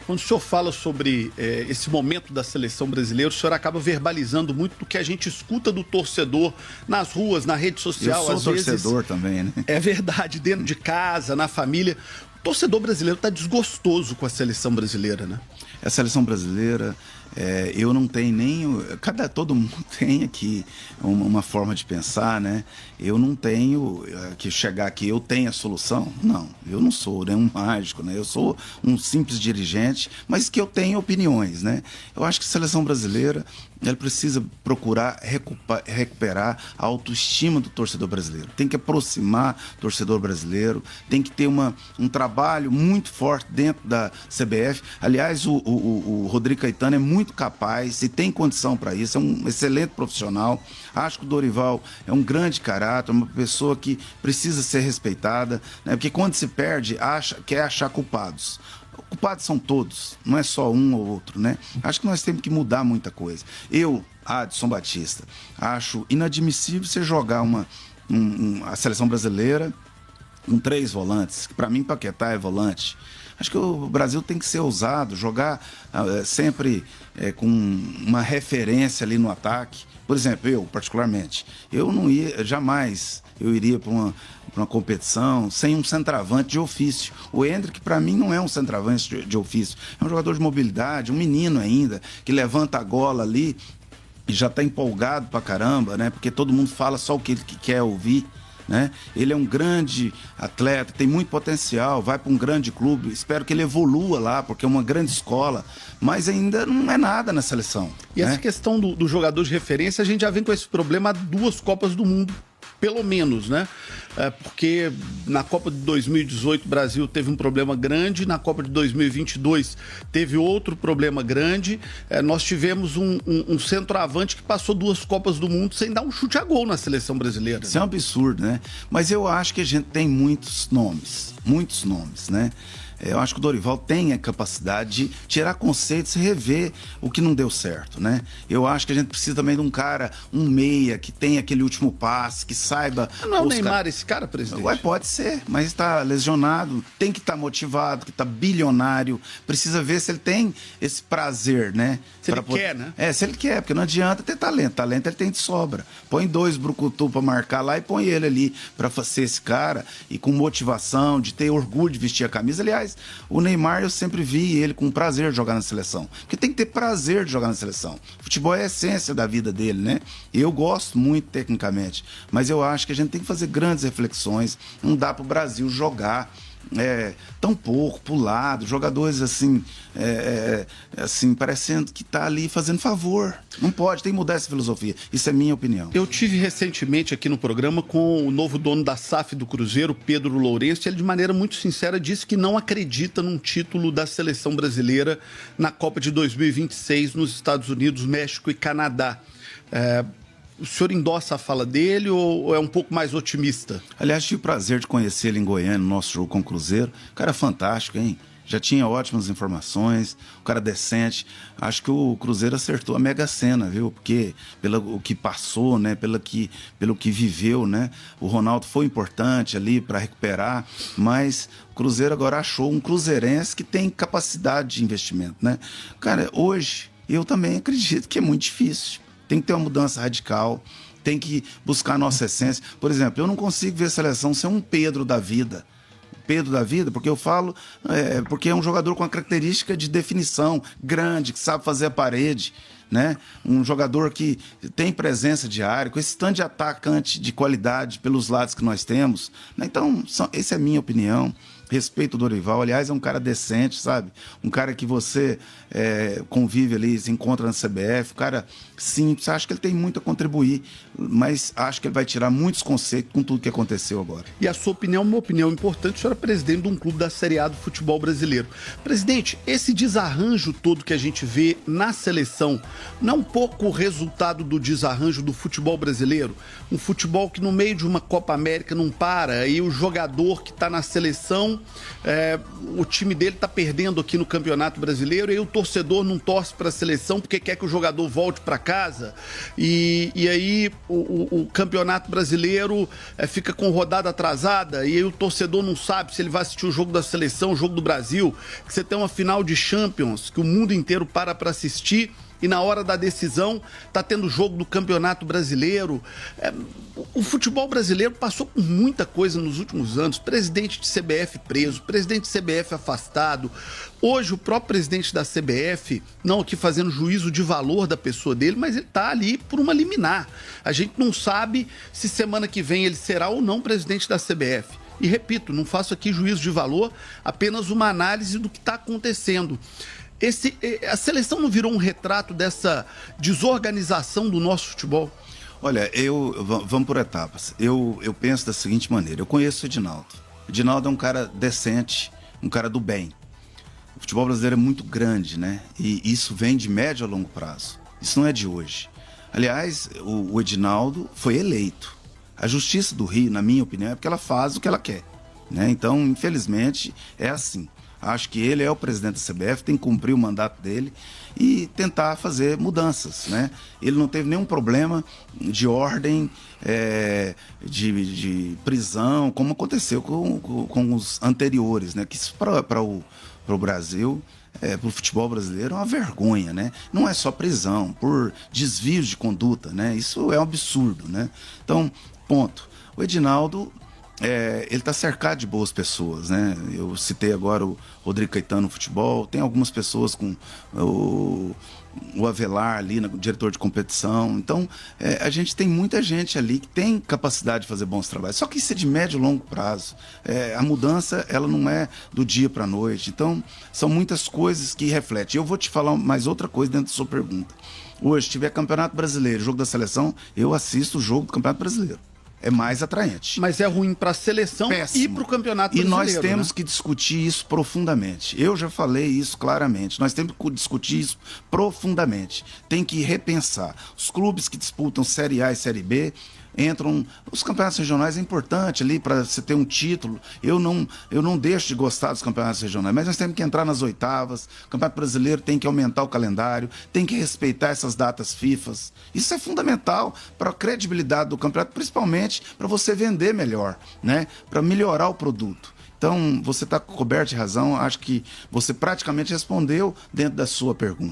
Quando o senhor fala sobre esse momento da seleção brasileira, o senhor acaba verbalizando muito do que a gente escuta do torcedor nas ruas, na rede social. Eu sou torcedor também, né? É verdade, dentro de casa, na família. O torcedor brasileiro está desgostoso com a seleção brasileira, né? A seleção brasileira, eu não tenho nem... Todo mundo tem aqui uma forma de pensar, né? Eu não tenho que chegar aqui, eu tenho a solução. Não, eu não sou nenhum mágico, né? Eu sou um simples dirigente, mas que eu tenho opiniões, né? Eu acho que a seleção brasileira, ela precisa procurar recuperar a autoestima do torcedor brasileiro. Tem que aproximar o torcedor brasileiro, tem que ter um trabalho muito forte dentro da CBF. Aliás, o Rodrigo Caetano é muito capaz e tem condição para isso, é um excelente profissional. Acho que o Dorival é um grande caráter, uma pessoa que precisa ser respeitada, né? Porque quando se perde, quer achar culpados. Culpados são todos, não é só um ou outro, né? Acho que nós temos que mudar muita coisa. Eu, Adson Batista, acho inadmissível você jogar a seleção brasileira com 3 volantes, que para mim Paquetá é volante. Acho que o Brasil tem que ser ousado, jogar sempre com uma referência ali no ataque. Por exemplo, eu, particularmente, jamais iria para uma competição sem um centroavante de ofício. O Endrick, para mim, não é um centroavante de ofício. É um jogador de mobilidade, um menino ainda, que levanta a gola ali e já está empolgado pra caramba, né? Porque todo mundo fala só o que ele quer ouvir, né? Ele é um grande atleta, tem muito potencial, vai para um grande clube, espero que ele evolua lá, porque é uma grande escola, mas ainda não é nada na seleção. E essa questão do jogador de referência, a gente já vem com esse problema há 2 Copas do Mundo, pelo menos, né? Porque na Copa de 2018 o Brasil teve um problema grande, na Copa de 2022 teve outro problema grande. Nós tivemos um centroavante que passou 2 Copas do Mundo sem dar um chute a gol na seleção brasileira. Isso é um absurdo, né? Mas eu acho que a gente tem muitos nomes, né? Eu acho que o Dorival tem a capacidade de tirar conceitos e rever o que não deu certo, né? Eu acho que a gente precisa também de um cara, um meia, que tenha aquele último passe, que saiba... Não é o Neymar esse cara, presidente? Ué, pode ser, mas está lesionado, tem que estar motivado, que está bilionário, precisa ver se ele tem esse prazer, né? Se ele quer, né? Se ele quer, porque não adianta ter talento. Talento ele tem de sobra. Põe 2 brucutu para marcar lá e põe ele ali para ser esse cara e com motivação, de ter orgulho de vestir a camisa. Aliás, o Neymar, eu sempre vi ele com prazer de jogar na seleção. Porque tem que ter prazer de jogar na seleção. Futebol é a essência da vida dele, né? Eu gosto muito tecnicamente, mas eu acho que a gente tem que fazer grandes reflexões. Não dá para o Brasil jogar tão pouco pro lado, jogadores assim, parecendo que tá ali fazendo favor. Não pode, tem que mudar essa filosofia. Isso é minha opinião. Eu tive recentemente aqui no programa com o novo dono da SAF do Cruzeiro, Pedro Lourenço, e ele de maneira muito sincera disse que não acredita num título da seleção brasileira na Copa de 2026 nos Estados Unidos, México e Canadá. O senhor endossa a fala dele ou é um pouco mais otimista? Aliás, tive o prazer de conhecer ele em Goiânia, no nosso jogo com o Cruzeiro. O cara é fantástico, hein? Já tinha ótimas informações, o cara decente. Acho que o Cruzeiro acertou a Mega Sena, viu? Porque pelo que passou, né? Pelo que viveu, né? O Ronaldo foi importante ali para recuperar, mas o Cruzeiro agora achou um cruzeirense que tem capacidade de investimento, né? Cara, hoje eu também acredito que é muito difícil. Tem que ter uma mudança radical, tem que buscar a nossa essência. Por exemplo, eu não consigo ver a seleção ser um Pedro da vida. Pedro da vida, porque eu falo, porque é um jogador com uma característica de definição grande, que sabe fazer a parede, né? Um jogador que tem presença de área, com esse tanto de atacante de qualidade pelos lados que nós temos, né? Então, essa é a minha opinião. Respeito o Dorival, aliás, é um cara decente, sabe? Um cara que você convive ali, se encontra na CBF, um cara simples, acho que ele tem muito a contribuir, mas acho que ele vai tirar muitos conceitos com tudo que aconteceu agora. E a sua opinião é uma opinião importante, o senhor é presidente de um clube da Série A do futebol brasileiro. Presidente, esse desarranjo todo que a gente vê na seleção, não é um pouco o resultado do desarranjo do futebol brasileiro? Um futebol que no meio de uma Copa América não para, e o jogador que está na seleção o time dele está perdendo aqui no Campeonato Brasileiro e aí o torcedor não torce para a seleção porque quer que o jogador volte para casa e aí o Campeonato Brasileiro fica com rodada atrasada e aí o torcedor não sabe se ele vai assistir o jogo da seleção, o jogo do Brasil, que você tem uma final de Champions que o mundo inteiro para assistir e na hora da decisão tá tendo jogo do Campeonato Brasileiro. O futebol brasileiro passou por muita coisa nos últimos anos. Presidente de CBF preso, presidente de CBF afastado. Hoje o próprio presidente da CBF, não aqui fazendo juízo de valor da pessoa dele, mas ele tá ali por uma liminar. A gente não sabe se semana que vem ele será ou não presidente da CBF. E repito, não faço aqui juízo de valor, apenas uma análise do que está acontecendo. A seleção não virou um retrato dessa desorganização do nosso futebol? Olha, vamos por etapas. Eu penso da seguinte maneira, eu conheço o Edinaldo. O Edinaldo é um cara decente, um cara do bem. O futebol brasileiro é muito grande, né? E isso vem de médio a longo prazo. Isso não é de hoje. Aliás, o Edinaldo foi eleito. A Justiça do Rio, na minha opinião, é porque ela faz o que ela quer, né? Então, infelizmente, é assim. Acho que ele é o presidente da CBF, tem que cumprir o mandato dele e tentar fazer mudanças, né? Ele não teve nenhum problema de ordem, de prisão, como aconteceu com os anteriores, né? Que isso para o Brasil, para o futebol brasileiro, é uma vergonha, né? Não é só prisão, por desvios de conduta, né? Isso é um absurdo, né? Então, ponto. O Edinaldo... ele está cercado de boas pessoas, né? Eu citei agora o Rodrigo Caetano no futebol, tem algumas pessoas com o Avelar ali, diretor de competição. Então, a gente tem muita gente ali que tem capacidade de fazer bons trabalhos. Só que isso é de médio e longo prazo. A mudança, ela não é do dia para a noite. Então, são muitas coisas que refletem. Eu vou te falar mais outra coisa dentro da sua pergunta. Hoje, se tiver Campeonato Brasileiro, jogo da seleção, eu assisto o jogo do Campeonato Brasileiro. É mais atraente. Mas é ruim para a seleção e para o Campeonato Brasileiro. E nós temos que discutir isso profundamente. Eu já falei isso claramente. Nós temos que discutir isso profundamente. Tem que repensar. Os clubes que disputam Série A e Série B entram... Os campeonatos regionais é importante ali para você ter um título. Eu não deixo de gostar dos campeonatos regionais, mas nós temos que entrar nas oitavas. O Campeonato Brasileiro tem que aumentar o calendário, tem que respeitar essas datas FIFAs. Isso é fundamental para a credibilidade do campeonato, principalmente para você vender melhor, né? Para melhorar o produto. Então, você está coberto de razão. Acho que você praticamente respondeu dentro da sua pergunta.